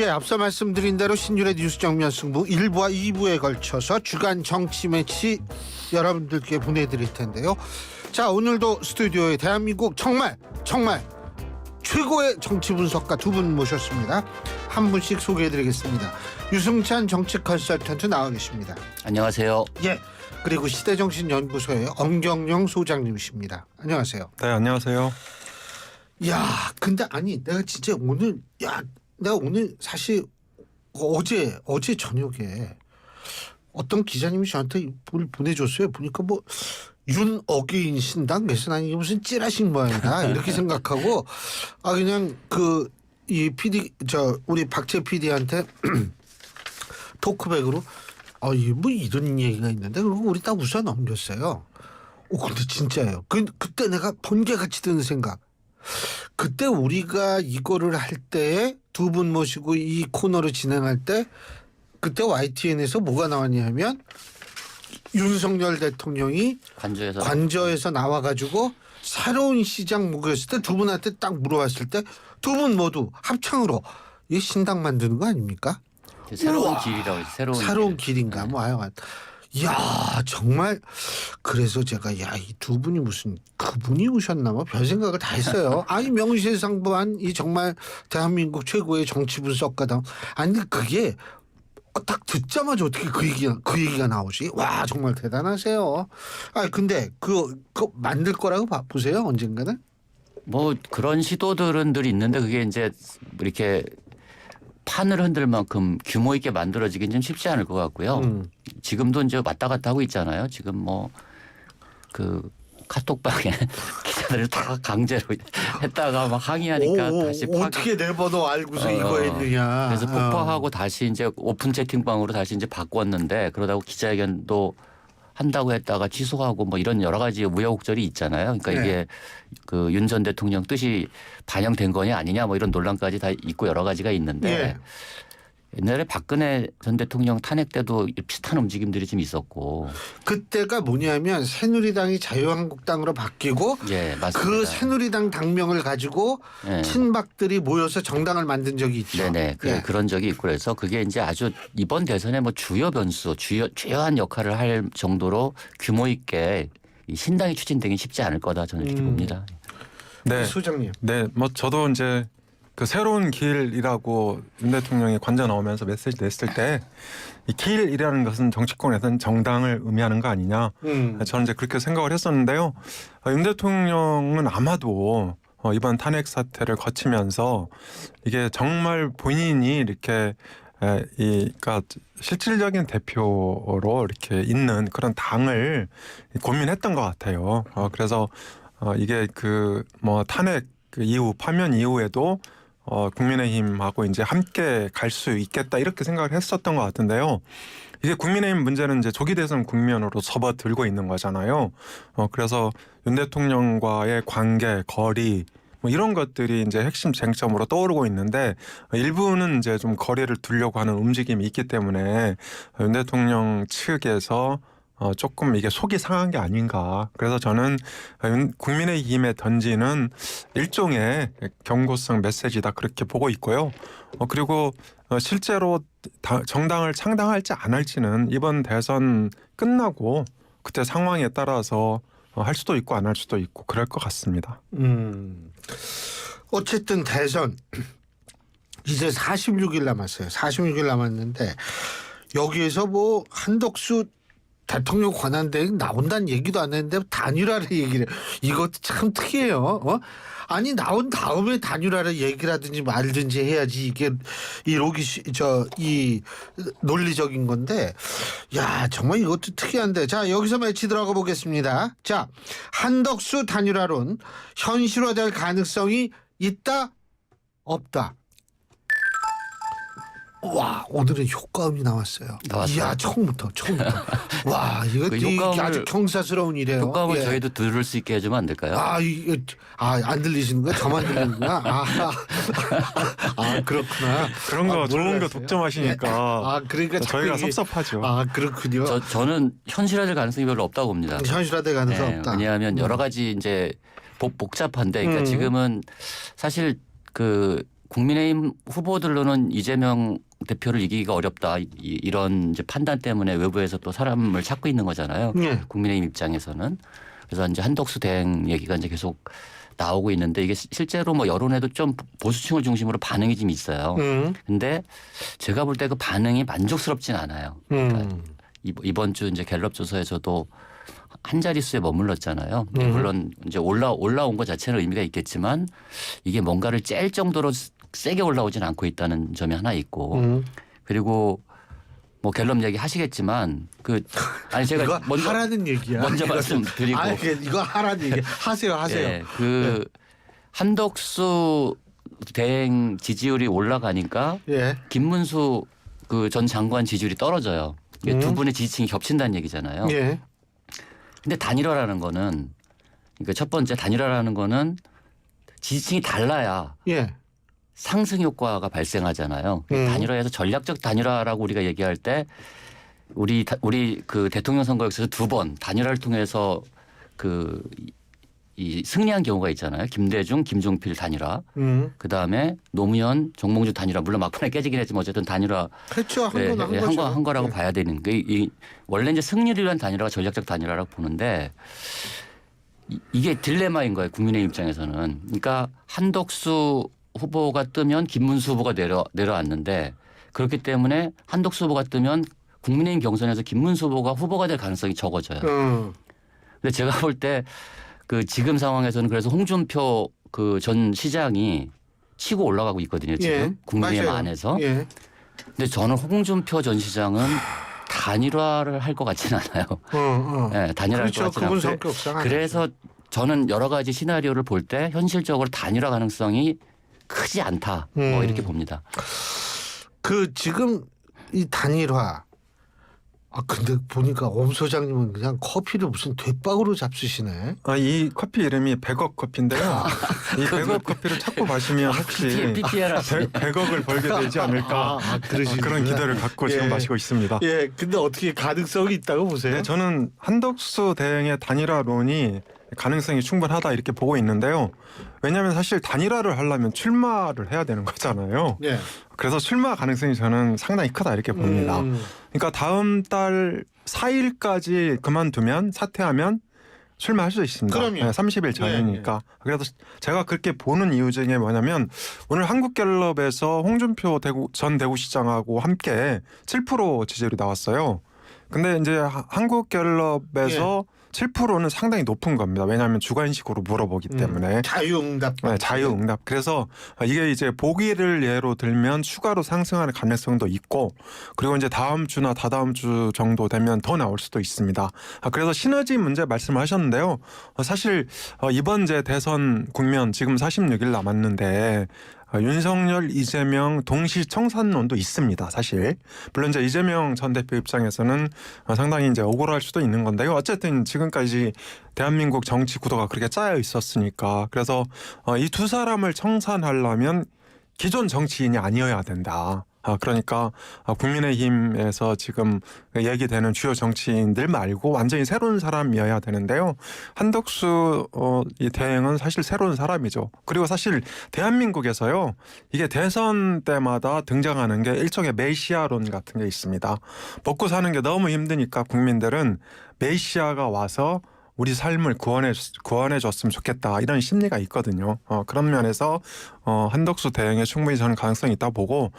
예, 앞서 말씀드린 대로 신율의 뉴스 정면 승부 1부와 2부에 걸쳐서 주간 정치 매치 여러분들께 보내드릴 텐데요. 자, 오늘도 스튜디오에 대한민국 정말 최고의 정치 분석가 두 분 모셨습니다. 한 분씩 소개해드리겠습니다. 유승찬 정치 컨설턴트 나와 계십니다. 안녕하세요. 예, 그리고 시대정신연구소의 엄경영 소장님이십니다. 안녕하세요. 네, 안녕하세요. 야, 근데 아니 내가 진짜 내가 오늘 사실 어제 저녁에 어떤 기자님이 저한테 뭘 보내줬어요. 보니까 뭐 윤어게인 신당 메시나 이게 무슨 찌라식 모양이다 이렇게 생각하고 그냥 이 PD 우리 박재 PD한테 토크백으로 뭐 이런 얘기가 있는데 그리고 우리 딱 웃어 넘겼어요. 근데 진짜예요. 그때 내가 번개같이 드는 생각. 그때 우리가 이거를 할 때 두 분 모시고 이 코너를 진행할 때 그때 YTN에서 뭐가 나왔냐면 윤석열 대통령이 관저에서 나와가지고 새로운 시장 목요했을 때 두 분한테 딱 물어봤을 때 두 분 모두 합창으로 이 신당 만드는 거 아닙니까? 새로운 길이라고 새로운 길인가 뭐 하여간. 이야, 정말 그래서 제가 이 두 분이 무슨 그분이 오셨나 뭐 별 생각을 다 했어요. 명실상부한 이 정말 대한민국 최고의 정치 분석가다. 아니 그게 딱 듣자마자 어떻게 그 얘기가 나오지? 와, 정말 대단하세요. 근데 그 만들 거라고 보세요, 언젠가는? 뭐 그런 시도들은 늘 있는데 그게 이제 이렇게 판을 흔들 만큼 규모 있게 만들어지긴 좀 쉽지 않을 것 같고요. 지금도 이제 왔다 갔다 하고 있잖아요. 지금 뭐 카톡방에 기자들을 다 강제로 했다가 막 항의하니까 다시 어떻게 내 번호 알고서 이거 했느냐. 그래서 폭파하고 다시 이제 오픈 채팅방으로 다시 이제 바꿨는데 그러다가 기자회견도 한다고 했다가 취소하고 뭐 이런 여러 가지 우여곡절이 있잖아요. 그러니까 이게 윤 전 대통령 뜻이 반영된 거냐 아니냐 뭐 이런 논란까지 다 있고 여러 가지가 있는데 옛날에 박근혜 전 대통령 탄핵 때도 비슷한 움직임들이 좀 있었고 그때가 뭐냐면 새누리당이 자유한국당으로 바뀌고 그 새누리당 당명을 가지고 친박들이 모여서 정당을 만든 적이 있죠. 네네. 그런 적이 있고 그래서 그게 이제 아주 이번 대선의 뭐 주요 변수, 주요한 역할을 할 정도로 규모 있게 이 신당이 추진되긴 쉽지 않을 거다 저는 이렇게 봅니다. 네, 소장님. 네, 뭐 저도 이제 그 새로운 길이라고 윤 대통령이 관저 나오면서 메시지 냈을 때 이 길이라는 것은 정치권에서는 정당을 의미하는 거 아니냐. 저는 이제 그렇게 생각을 했었는데요. 윤 대통령은 아마도 이번 탄핵 사태를 거치면서 이게 정말 본인이 이렇게 그러니까 실질적인 대표로 이렇게 있는 그런 당을 고민했던 것 같아요. 그래서 이게 뭐 탄핵 이후 파면 이후에도 국민의힘하고 이제 함께 갈 수 있겠다 이렇게 생각을 했었던 것 같은데요. 이게 국민의힘 문제는 이제 조기 대선 국면으로 접어들고 있는 거잖아요. 그래서 윤 대통령과의 관계, 거리 뭐 이런 것들이 이제 핵심 쟁점으로 떠오르고 있는데 일부는 이제 좀 거리를 두려고 하는 움직임이 있기 때문에 윤 대통령 측에서 조금 이게 속이 상한 게 아닌가. 그래서 저는 국민의힘에 던지는 일종의 경고성 메시지다 그렇게 보고 있고요. 그리고 실제로 정당을 창당할지 안 할지는 이번 대선 끝나고 그때 상황에 따라서 할 수도 있고 안 할 수도 있고 그럴 것 같습니다. 어쨌든 대선 이제 46일 남았어요. 46일 남았는데 여기에서 뭐 한덕수 대통령 권한대행 나온다는 얘기도 안 했는데 단일화를 얘기를 해요. 이것도 참 특이해요. 아니 나온 다음에 단일화를 얘기라든지 말든지 해야지 이게 이 논리적인 건데 야 정말 이것도 특이한데 자 여기서 매치 들어가 보겠습니다. 자 한덕수 단일화론 현실화될 가능성이 있다 없다. 와 오늘은 효과음이 나왔어요. 이야 처음부터. 와 이게 아주 경사스러운 일이에요. 효과음을 저희도 들을 수 있게 해주면 안 될까요? 안 들리시는 거야? 저만 들리는구나. 그렇구나. 그런 거 좋은 거 독점하시니까. 그러니까 저희가 섭섭하죠. 그렇군요. 저는 현실화될 가능성이 별로 없다고 봅니다. 현실화될 가능성 없다. 왜냐하면 여러 가지 이제 복잡한데, 그러니까 지금은 사실 국민의힘 후보들로는 이재명 대표를 이기기가 어렵다 이런 이제 판단 때문에 외부에서 또 사람을 찾고 있는 거잖아요. 네. 국민의힘 입장에서는. 그래서 이제 한덕수 대행 얘기가 이제 계속 나오고 있는데 이게 실제로 뭐 여론에도 좀 보수층을 중심으로 반응이 좀 있어요. 근데 제가 볼 때 그 반응이 만족스럽진 않아요. 그러니까 이번 주 이제 갤럽 조사에서도 한 자릿수에 머물렀잖아요. 물론 이제 올라온 것 자체는 의미가 있겠지만 이게 뭔가를 짤 정도로 세게 올라오진 않고 있다는 점이 하나 있고 그리고 뭐 갤럽 얘기 하시겠지만 아니 제가 이거 먼저 하라는 얘기야. 먼저 말씀드리고 이거 하라는 얘기 하세요. 예, 한덕수 대행 지지율이 올라가니까 예. 김문수 그 전 장관 지지율이 떨어져요. 이게 두 분의 지지층이 겹친다는 얘기잖아요. 예. 근데 단일화라는 거는 그러니까 첫 번째 단일화라는 거는 지지층이 달라야 예. 상승 효과가 발생하잖아요. 단일화에서 전략적 단일화라고 우리가 얘기할 때 우리 그 대통령 선거 역사에서 2번 단일화를 통해서 이 승리한 경우가 있잖아요. 김대중, 김종필 단일화. 그 다음에 노무현, 정몽주 단일화. 물론 막판에 깨지긴 했지만 어쨌든 단일화 그렇죠. 한 거라고 예. 봐야 되는 게 원래 이제 승리를 위한 단일화가 전략적 단일화라고 보는데 이게 딜레마인 거예요. 국민의 입장에서는. 그러니까 한덕수 후보가 뜨면 김문수 후보가 내려왔는데 그렇기 때문에 한덕수 후보가 뜨면 국민의힘 경선에서 김문수 후보가 될 가능성이 적어져요. 근데 제가 볼 때 지금 상황에서는 그래서 홍준표 전 시장이 치고 올라가고 있거든요. 지금 예, 국민의힘 맞아요. 안에서. 예. 근데 저는 홍준표 전 시장은 단일화를 할 것 같지는 않아요. 네, 단일화할 그렇죠. 것 같지는 그분 않고. 성격상 그래서 저는 여러 가지 시나리오를 볼 때 현실적으로 단일화 가능성이 크지 않다. 뭐 이렇게 봅니다. 지금 이 단일화. 근데 보니까 엄 소장님은 그냥 커피를 무슨 대박으로 잡수시네. 이 커피 이름이 100억 커피인데요. 이 100억 커피를 자꾸 마시면 혹시 PPL 하시네. 100억을 벌게 되지 않을까 그런 기대를 갖고 지금 마시고 있습니다. 예, 근데 어떻게 가능성이 있다고 보세요? 네, 저는 한덕수 대행의 단일화론이 가능성이 충분하다 이렇게 보고 있는데요. 왜냐하면 사실 단일화를 하려면 출마를 해야 되는 거잖아요. 예. 그래서 출마 가능성이 저는 상당히 크다 이렇게 봅니다. 그러니까 다음 달 4일까지 그만두면 사퇴하면 출마할 수 있습니다. 그럼요. 네, 30일 전이니까. 그래서 제가 그렇게 보는 이유 중에 뭐냐면 오늘 한국갤럽에서 홍준표 전 대구시장하고 함께 7% 지지율이 나왔어요. 근데 이제 한국갤럽에서 7%는 상당히 높은 겁니다. 왜냐하면 주관식으로 물어보기 때문에. 자유응답. 네, 자유응답. 그래서 이게 이제 보기를 예로 들면 추가로 상승하는 가능성도 있고 그리고 이제 다음 주나 다다음 주 정도 되면 더 나올 수도 있습니다. 그래서 시너지 문제 말씀하셨는데요. 사실 이번 제 대선 국면 지금 46일 남았는데 윤석열, 이재명 동시 청산론도 있습니다. 사실 물론 이제 이재명 전 대표 입장에서는 상당히 이제 억울할 수도 있는 건데요. 어쨌든 지금까지 대한민국 정치 구도가 그렇게 짜여 있었으니까 그래서 이 두 사람을 청산하려면 기존 정치인이 아니어야 된다. 그러니까 국민의힘에서 지금 얘기되는 주요 정치인들 말고 완전히 새로운 사람이어야 되는데요. 한덕수 이 대행은 사실 새로운 사람이죠. 그리고 사실 대한민국에서요. 이게 대선 때마다 등장하는 게 일종의 메시아론 같은 게 있습니다. 먹고 사는 게 너무 힘드니까 국민들은 메시아가 와서 우리 삶을 구원해 줬으면 좋겠다 이런 심리가 있거든요. 그런 면에서 한덕수 대행에 충분히 저는 가능성이 있다 보고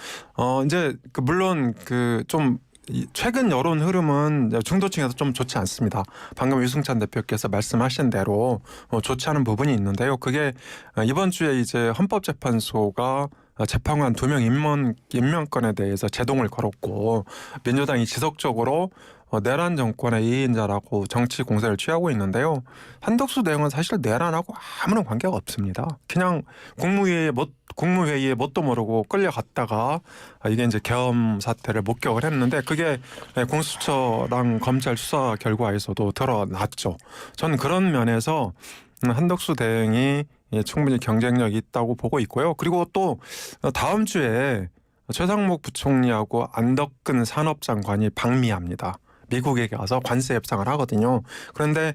이제 물론 좀 최근 여론 흐름은 중도층에서 좀 좋지 않습니다. 방금 유승찬 대표께서 말씀하신 대로 좋지 않은 부분이 있는데요. 그게 이번 주에 이제 헌법재판소가 재판관 2명 임명권에 대해서 제동을 걸었고 민주당이 지속적으로 내란 정권의 2인자라고 정치 공세를 취하고 있는데요. 한덕수 대행은 사실 내란하고 아무런 관계가 없습니다. 그냥 국무회의에 뭣도 모르고 끌려갔다가 이게 이제 계엄 사태를 목격을 했는데 그게 공수처랑 검찰 수사 결과에서도 드러났죠. 저는 그런 면에서 한덕수 대행이 충분히 경쟁력이 있다고 보고 있고요. 그리고 또 다음 주에 최상목 부총리하고 안덕근 산업장관이 방미합니다. 미국에게 와서 관세 협상을 하거든요. 그런데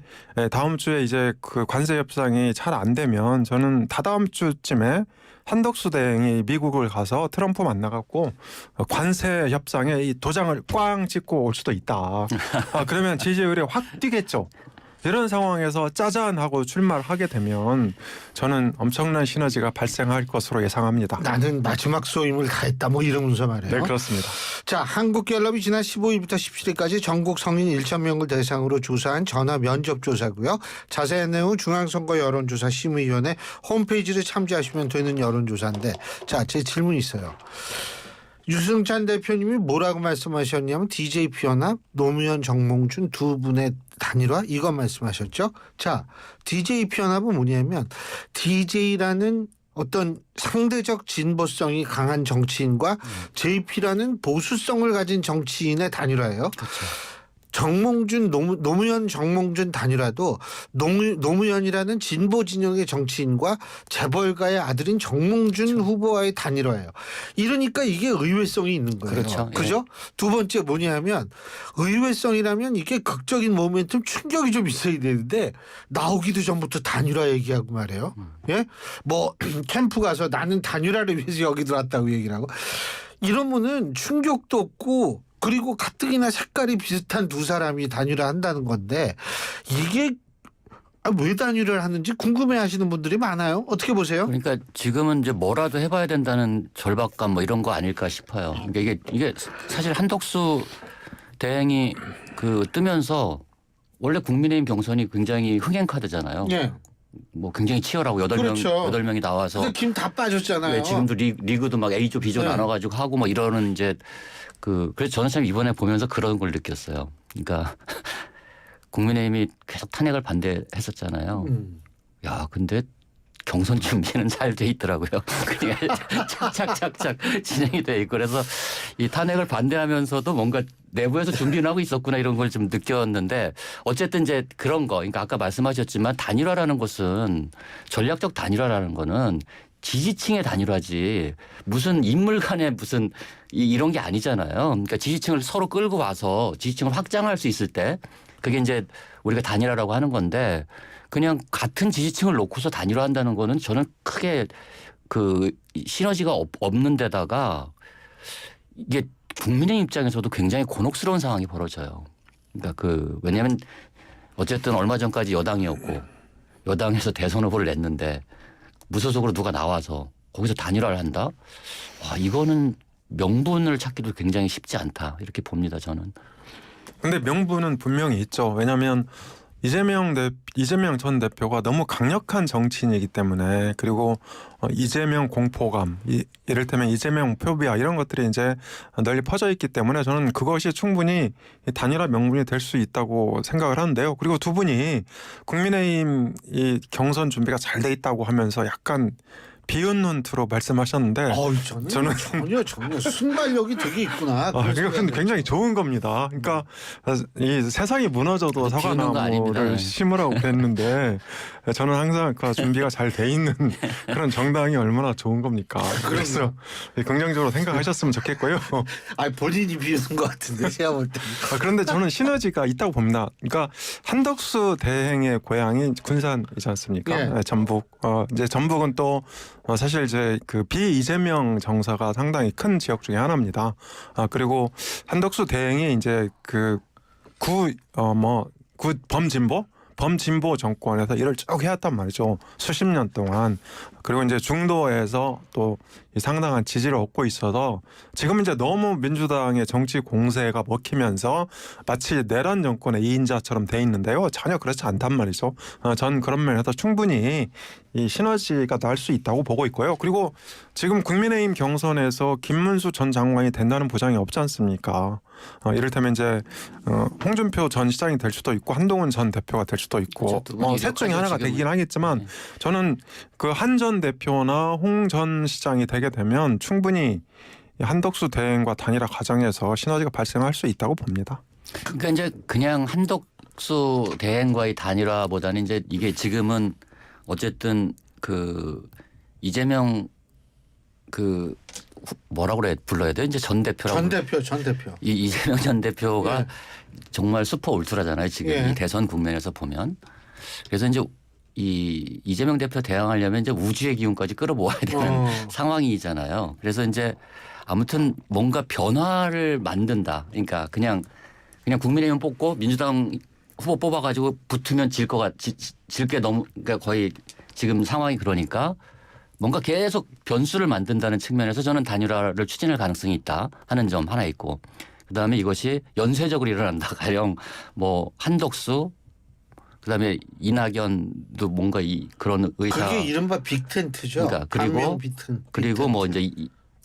다음 주에 이제 그 관세 협상이 잘 안 되면 저는 다다음 주쯤에 한덕수 대행이 미국을 가서 트럼프 만나갖고 관세 협상에 이 도장을 꽝 찍고 올 수도 있다. 그러면 지지율이 확 뛰겠죠. 이런 상황에서 짜잔 하고 출마를 하게 되면 저는 엄청난 시너지가 발생할 것으로 예상합니다. 나는 마지막 소임을 다했다 뭐 이러면서 말이에요. 네, 그렇습니다. 자, 한국갤럽이 지난 15일부터 17일까지 전국 성인 1,000명을 대상으로 조사한 전화 면접 조사고요. 자세한 내용은 중앙선거 여론조사 심의위원회 홈페이지를 참조하시면 되는 여론조사인데, 자, 제 질문이 있어요. 유승찬 대표님이 뭐라고 말씀하셨냐면 DJ 피연합, 노무현, 정몽준 두 분의 단일화 이거 말씀하셨죠. 자, DJ 피연합은 뭐냐면 DJ라는 어떤 상대적 진보성이 강한 정치인과 JP라는 보수성을 가진 정치인의 단일화예요. 그렇죠. 정몽준 노무현 정몽준 단일화도 노무현이라는 진보 진영의 정치인과 재벌가의 아들인 정몽준 후보와의 단일화예요. 이러니까 이게 의외성이 있는 거예요. 그렇죠. 그죠? 두 번째 뭐냐면 의외성이라면 이게 극적인 모멘텀 충격이 좀 있어야 되는데 나오기도 전부터 단일화 얘기하고 말이에요. 예? 뭐 캠프 가서 나는 단일화를 위해서 여기 들어왔다고 얘기를 하고 이러면은 충격도 없고 그리고 가뜩이나 색깔이 비슷한 두 사람이 단일화 한다는 건데 이게 왜 단일화를 하는지 궁금해하시는 분들이 많아요. 어떻게 보세요? 그러니까 지금은 이제 뭐라도 해봐야 된다는 절박감 뭐 이런 거 아닐까 싶어요. 그러니까 이게 사실 한덕수 대행이 그 뜨면서 원래 국민의힘 경선이 굉장히 흥행 카드잖아요. 예. 뭐 굉장히 치열하고 8명, 그렇죠. 8명이 나와서 근데 김 다 빠졌잖아요. 네, 지금도 리그도 막 A조, B조 네. 나눠가지고 하고 막 이러는 이제 그래서 저는 참 이번에 보면서 그런 걸 느꼈어요. 그러니까 국민의힘이 계속 탄핵을 반대했었잖아요. 야, 근데 경선 준비는 잘 돼 있더라고요. 그냥 착착착착 진행이 돼 있고 그래서 이 탄핵을 반대하면서도 뭔가 내부에서 준비는 하고 있었구나 이런 걸 좀 느꼈는데 어쨌든 이제 그런 거 그러니까 아까 말씀하셨지만 단일화라는 것은 전략적 단일화라는 거는 지지층의 단일화지 무슨 인물 간의 무슨 이런 게 아니잖아요. 그러니까 지지층을 서로 끌고 와서 지지층을 확장할 수 있을 때 그게 이제 우리가 단일화라고 하는 건데 그냥 같은 지지층을 놓고서 단일화한다는 거는 저는 크게 그 시너지가 없는 데다가 이게 국민의 입장에서도 굉장히 곤혹스러운 상황이 벌어져요. 그러니까 왜냐하면 어쨌든 얼마 전까지 여당이었고 여당에서 대선 후보를 냈는데 무소속으로 누가 나와서 거기서 단일화를 한다? 와, 이거는 명분을 찾기도 굉장히 쉽지 않다 이렇게 봅니다 저는. 근데 명분은 분명히 있죠. 왜냐하면 이재명 전 대표가 너무 강력한 정치인이기 때문에 그리고 이재명 공포감, 이를테면 이재명 포비아 이런 것들이 이제 널리 퍼져 있기 때문에 저는 그것이 충분히 단일화 명분이 될 수 있다고 생각을 하는데요. 그리고 두 분이 국민의힘 이 경선 준비가 잘 돼 있다고 하면서 약간 비웃는 투로 말씀하셨는데 저는 전혀 순발력이 되게 있구나. 그건 굉장히 좋은 겁니다. 그러니까 이 세상이 무너져도 사과나무를 심으라고 그랬는데 저는 항상 그 준비가 잘 돼 있는 그런 정당이 얼마나 좋은 겁니까. 그래서 긍정적으로 생각하셨으면 좋겠고요. 본인이 비웃는 것 같은데 제가 볼 때. 그런데 저는 시너지가 있다고 봅니다. 그러니까 한덕수 대행의 고향이 군산이지 않습니까? 예. 전북. 이제 전북은 또 사실 이제 그 비이재명 정서가 상당히 큰 지역 중에 하나입니다. 그리고 한덕수 대행이 이제 그 범진보 정권에서 일을 쭉 해왔단 말이죠. 수십 년 동안. 그리고 이제 중도에서 또 상당한 지지를 얻고 있어서 지금 이제 너무 민주당의 정치 공세가 먹히면서 마치 내란 정권의 2인자처럼 돼 있는데요. 전혀 그렇지 않단 말이죠. 전 그런 면에서 충분히 이 시너지가 날 수 있다고 보고 있고요. 그리고 지금 국민의힘 경선에서 김문수 전 장관이 된다는 보장이 없지 않습니까? 이를테면 이제 홍준표 전 시장이 될 수도 있고 한동훈 전 대표가 될 수도 있고 셋 중에 하나가 되긴 하겠지만 저는 그 한 전 대표나 홍 전 시장이 되게 되면 충분히 한덕수 대행과 단일화 과정에서 시너지가 발생할 수 있다고 봅니다. 그러니까 이제 그냥 한덕수 대행과의 단일화보다는 이제 이게 지금은 어쨌든 그 이재명 그 뭐라고 불러야 돼? 이제 전 대표라고. 전 대표. 이재명 전 대표가 예. 정말 슈퍼 울트라잖아요. 지금 예. 이 대선 국면에서 보면. 그래서 이제 이 이재명 대표 대항하려면 이제 우주의 기운까지 끌어모아야 되는 상황이잖아요. 그래서 이제 아무튼 뭔가 변화를 만든다. 그러니까 그냥 국민의힘 뽑고 민주당 후보 뽑아가지고 붙으면 질게 너무 그러니까 거의 지금 상황이 그러니까 뭔가 계속 변수를 만든다는 측면에서 저는 단일화를 추진할 가능성이 있다 하는 점 하나 있고 그다음에 이것이 연쇄적으로 일어난다. 가령 뭐 한덕수 그다음에 이낙연도 뭔가 그런 의사 그게 이른바 빅텐트죠. 그러니까 강명 그리고 뭐 이제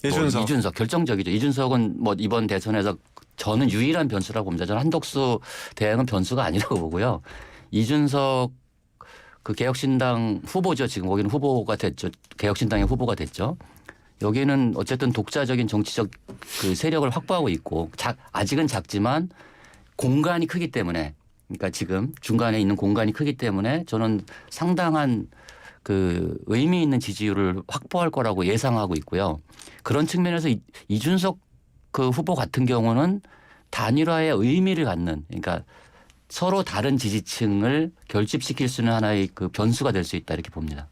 이준석 결정적이죠. 이준석은 뭐 이번 대선에서 저는 유일한 변수라고 봅니다. 저는 한덕수 대행은 변수가 아니라고 보고요. 이준석 그 개혁신당 후보죠. 지금 거기는 후보가 됐죠. 개혁신당의 후보가 됐죠. 여기는 어쨌든 독자적인 정치적 그 세력을 확보하고 있고 아직은 작지만 공간이 크기 때문에 그러니까 지금 중간에 있는 공간이 크기 때문에 저는 상당한 그 의미 있는 지지율을 확보할 거라고 예상하고 있고요. 그런 측면에서 이준석 그 후보 같은 경우는 단일화의 의미를 갖는 그러니까 서로 다른 지지층을 결집시킬 수 있는 하나의 그 변수가 될 수 있다 이렇게 봅니다.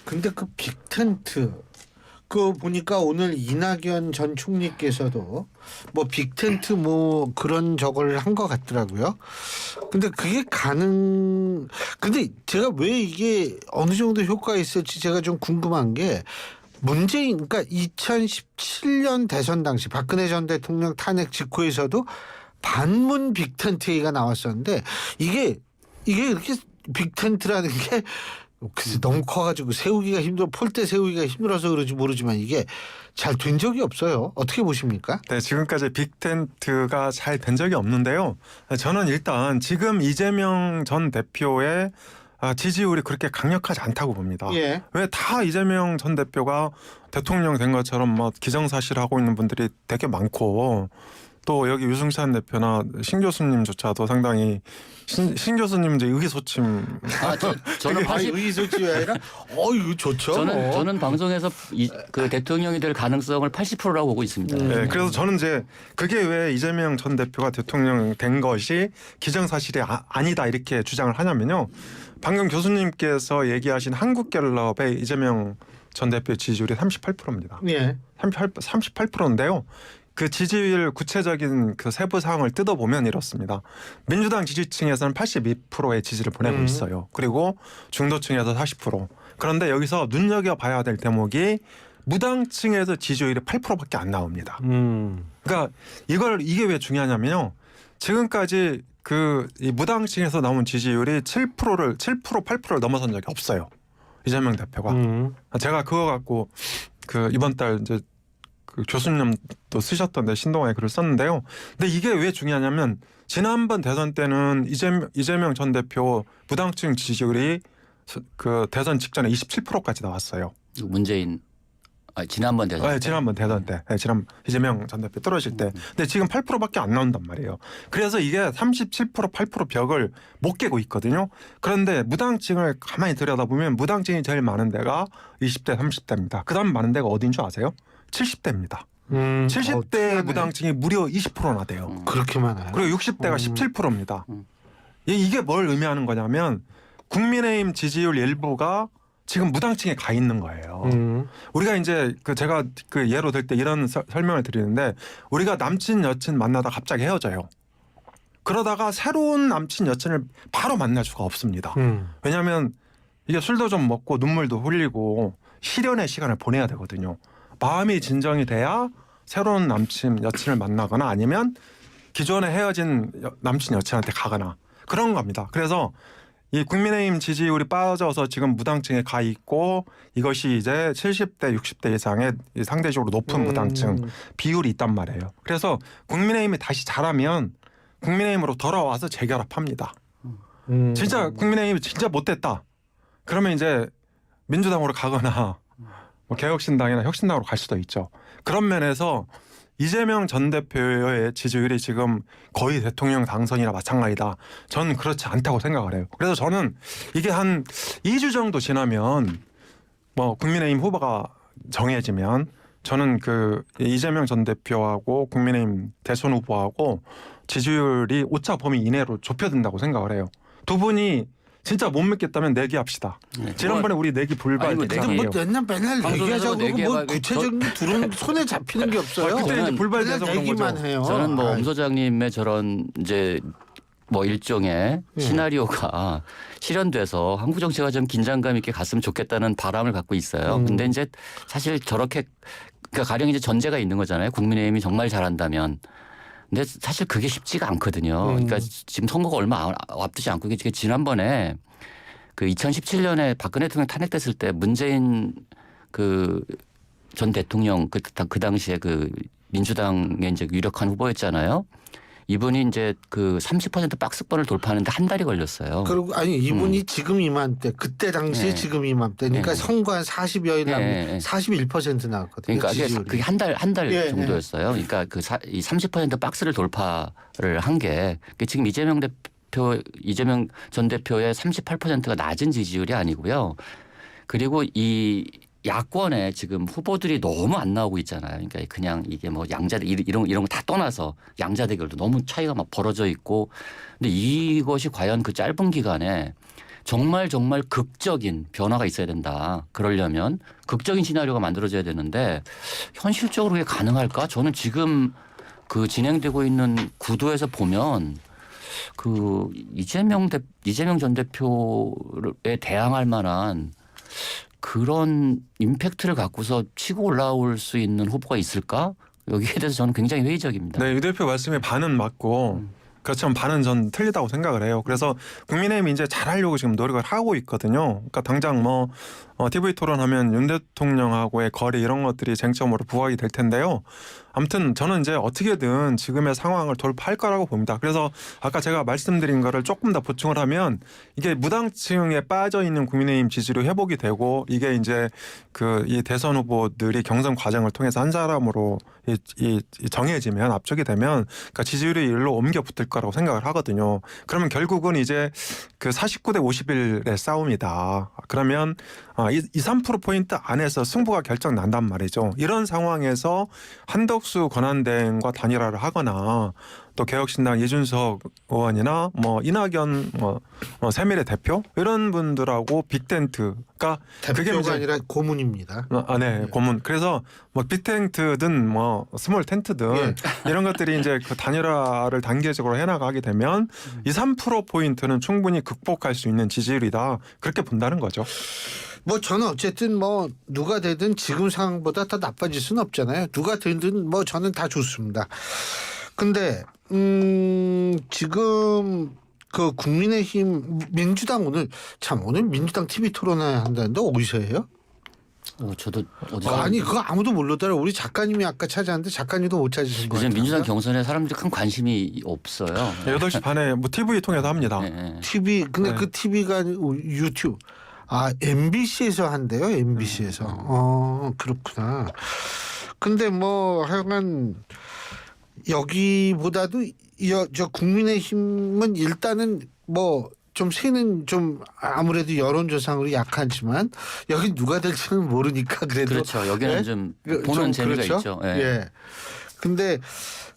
근데 그 빅텐트 그 보니까 오늘 이낙연 전 총리께서도 뭐 빅텐트 뭐 그런 저걸 한 것 같더라고요. 근데 그게 근데 제가 왜 이게 어느 정도 효과가 있을지 제가 좀 궁금한 게 그러니까 2017년 대선 당시 박근혜 전 대통령 탄핵 직후에서도 반문 빅텐트 얘기가 나왔었는데 이게 이렇게 빅텐트라는 게 글쎄 너무 커가지고 폴대 세우기가 힘들어서 그런지 모르지만 이게 잘 된 적이 없어요. 어떻게 보십니까? 네, 지금까지 빅텐트가 잘 된 적이 없는데요. 저는 일단 지금 이재명 전 대표의 지지율이 그렇게 강력하지 않다고 봅니다. 예. 왜 다 이재명 전 대표가 대통령 된 것처럼 뭐 기정사실하고 있는 분들이 되게 많고 또 여기 유승찬 대표나 신 교수님조차도 상당히 신 교수님 이제 의기소침. 저는 의기소침이 아니라 이거 좋죠. 저는 방송에서 그 대통령이 될 가능성을 80%라고 보고 있습니다. 네, 그래서 저는 이제 그게 왜 이재명 전 대표가 대통령 된 것이 기정사실이 아니다 이렇게 주장을 하냐면요. 방금 교수님께서 얘기하신 한국갤럽의 이재명 전 대표 지지율이 38%입니다. 예. 38%인데요. 그 지지율 구체적인 그 세부 사항을 뜯어보면 이렇습니다. 민주당 지지층에서는 82%의 지지를 보내고 있어요. 그리고 중도층에서 40%. 그런데 여기서 눈여겨봐야 될 대목이 무당층에서 지지율이 8%밖에 안 나옵니다. 그러니까 이게 왜 중요하냐면요. 지금까지 이 무당층에서 나온 지지율이 7%, 8%를 넘어선 적이 없어요. 이재명 대표가. 제가 그거 갖고 이번 달 이제 그 교수님도 쓰셨던데 신동아에 글을 썼는데요. 근데 이게 왜 중요하냐면 지난번 대선 때는 이재명 전 대표 무당층 지지율이 그 대선 직전에 27%까지 나왔어요. 문재인 지난번 대선 때. 네, 지난번 대선 때. 네, 이재명 전 대표 떨어질 때. 근데 지금 8%밖에 안 나온단 말이에요. 그래서 이게 37%, 8% 벽을 못 깨고 있거든요. 그런데 무당층을 가만히 들여다보면 무당층이 제일 많은 데가 20대, 30대입니다. 그다음 많은 데가 어딘 줄 아세요? 70대입니다. 70대 무당층이 무려 20%나 돼요. 그렇게 많아요. 그리고 60대가 17%입니다. 이게 뭘 의미하는 거냐면 국민의힘 지지율 일부가 지금 무당층에 가 있는 거예요. 우리가 이제 제가 예로 들 때 이런 설명을 드리는데 우리가 남친 여친 만나다 갑자기 헤어져요. 그러다가 새로운 남친 여친을 바로 만날 수가 없습니다. 왜냐하면 이게 술도 좀 먹고 눈물도 흘리고 실연의 시간을 보내야 되거든요. 마음이 진정이 돼야 새로운 남친 여친을 만나거나 아니면 기존에 헤어진 남친 여친한테 가거나 그런 겁니다. 그래서 이 국민의힘 지지율이 빠져서 지금 무당층에 가 있고 이것이 이제 70대 60대 이상의 상대적으로 높은 무당층 비율이 있단 말이에요. 그래서 국민의힘이 다시 잘하면 국민의힘으로 돌아와서 재결합합니다. 진짜 국민의힘이 진짜 못됐다. 그러면 이제 민주당으로 가거나 뭐 개혁신당이나 혁신당으로 갈 수도 있죠. 그런 면에서 이재명 전 대표의 지지율이 지금 거의 대통령 당선이나 마찬가지다. 저는 그렇지 않다고 생각을 해요. 그래서 저는 이게 한 2주 정도 지나면 뭐 국민의힘 후보가 정해지면 저는 그 이재명 전 대표하고 국민의힘 대선 후보하고 지지율이 오차 범위 이내로 좁혀진다고 생각을 해요. 두 분이 진짜 못 믿겠다면 내기합시다. 지난번에 우리 내기 불발 아니, 뭐 근데 뭐 대상이에요. 맨날 얘기하자고 그러고 뭐 구체적인 둘은 손에 잡히는 게 없어요. 그때 이제 불발 맨날 돼서 그런 얘기만 거죠. 해요. 저는 뭐 엄 소장님의 저런 이제 뭐 일종의 시나리오가 실현돼서 한국 정치가 좀 긴장감 있게 갔으면 좋겠다는 바람을 갖고 있어요. 근데 이제 사실 저렇게 그러니까 가령 이제 전제가 있는 거잖아요. 국민의힘이 정말 잘한다면. 근데 사실 그게 쉽지가 않거든요. 그러니까 지금 선거가 얼마 앞두지 않고 이게 지난번에 그 2017년에 박근혜 대통령 탄핵됐을 때 문재인 그 전 대통령 그 당시에 그 민주당의 이제 유력한 후보였잖아요. 이분이 이제 그 30% 박스권을 돌파하는데 한 달이 걸렸어요. 그리고 아니 이분이 지금 이맘때 그때 당시에 네. 지금 이맘때 그러니까 네. 선거 한 40여일 남은 41% 나왔거든요. 그러니까 지지율이. 그게 한 달 예, 정도였어요. 그러니까 이 30% 박스를 돌파를 한 게 지금 이재명 전 대표의 38%가 낮은 지지율이 아니고요. 그리고 이 야권에 지금 후보들이 너무 안 나오고 있잖아요. 그러니까 그냥 이게 뭐 양자대 이런 거 다 떠나서 양자 대결도 너무 차이가 막 벌어져 있고, 근데 이것이 과연 그 짧은 기간에 정말 극적인 변화가 있어야 된다. 그러려면 극적인 시나리오가 만들어져야 되는데 현실적으로 그게 가능할까? 저는 지금 그 진행되고 있는 구도에서 보면 그 이재명 전 대표에 대항할 만한 그런 임팩트를 갖고서 치고 올라올 수 있는 후보가 있을까? 여기에 대해서 저는 굉장히 회의적입니다. 네, 유 대표 말씀에 반은 맞고 그렇지만 반은 전 틀리다고 생각을 해요. 그래서 국민의힘이 이제 잘하려고 지금 노력을 하고 있거든요. 그러니까 당장 뭐 TV 토론하면 윤 대통령하고의 거리 이런 것들이 쟁점으로 부각이 될 텐데요. 아무튼 저는 이제 어떻게든 지금의 상황을 돌파할 거라고 봅니다. 그래서 아까 제가 말씀드린 거를 조금 더 보충을 하면 이게 무당층에 빠져 있는 국민의힘 지지율이 회복이 되고 이게 이제 그 이 대선 후보들이 경선 과정을 통해서 한 사람으로 이 정해지면 압축이 되면 그러니까 지지율이 일로 옮겨 붙을 거라고 생각을 하거든요. 그러면 결국은 이제 그 49대 51의 싸움이다. 그러면 2~3%포인트 안에서 승부가 결정 난단 말이죠. 이런 상황에서 한덕수 권한대행과 단일화를 하거나 또 개혁신당 이준석 의원이나 뭐 이낙연 새미래 대표 이런 분들하고 빅텐트가 대표가 아니라 고문입니다. 네, 고문. 그래서 뭐 빅텐트든 뭐 스몰 텐트든 이런 것들이 이제 그 단일화를 단계적으로 해나가게 되면 2~3%포인트는 충분히 극복할 수 있는 지지율이다. 그렇게 본다는 거죠. 뭐 저는 어쨌든 뭐 누가 되든 지금 상황보다 더 나빠질 수는 없잖아요. 누가 되든 뭐 저는 다 좋습니다. 근데 지금 그 국민의힘 민주당 오늘 민주당 TV 토론회 한다는데 어디서 해요? 저도 어디서 아니 그거 아무도 모르더라. 우리 작가님이 아까 찾았는데 작가님도 못 찾으신 거예요. 요즘 민주당 경선에 사람들이 큰 관심이 없어요. 8시 반에 뭐 TV 통해서 합니다. 네. TV 근데 네. 그 TV가 유튜브 MBC에서 한대요. MBC에서. 그렇구나. 근데 뭐 하여간 여기보다도 저 국민의힘은 일단은 뭐 좀 새는 좀 아무래도 여론조사로 약하지만 여기 누가 될지는 모르니까 그래도 그렇죠. 여기는 예? 좀 보는 재미가 그렇죠? 있죠. 예. 근데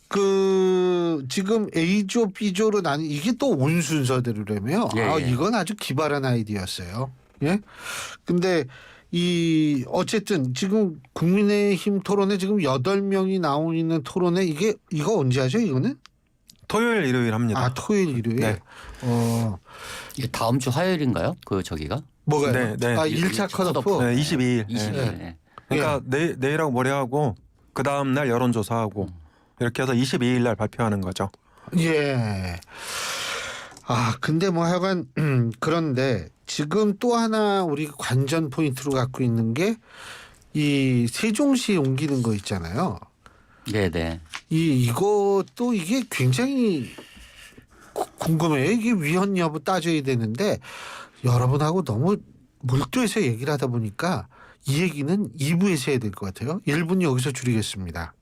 그 지금 A조, B조로 나는 이게 또 온 순서대로라며. 예. 이건 아주 기발한 아이디어였어요. 예. 근데 이 어쨌든 지금 국민의힘 토론에 지금 8명이 나오고 있는 토론에 이거 언제 하죠? 이거는? 토요일 일요일 합니다. 토요일 일요일. 네. 이게 다음 주 화요일인가요? 그 저기가? 뭐가요? 네. 1차 컷오프. 네, 22일. 20일. 네. 그러니까 내일하고 모레하고 그 다음 날 여론조사하고 이렇게 해서 22일 날 발표하는 거죠. 예. 근데 뭐 하여간 그런데 지금 또 하나 우리 관전 포인트로 갖고 있는 게 이 세종시 옮기는 거 있잖아요. 네네. 이것도 이게 굉장히 궁금해요. 이게 위헌 여부 따져야 되는데 여러분하고 너무 몰두해서 얘기를 하다 보니까 이 얘기는 2부에서 해야 될 것 같아요. 1분 여기서 줄이겠습니다.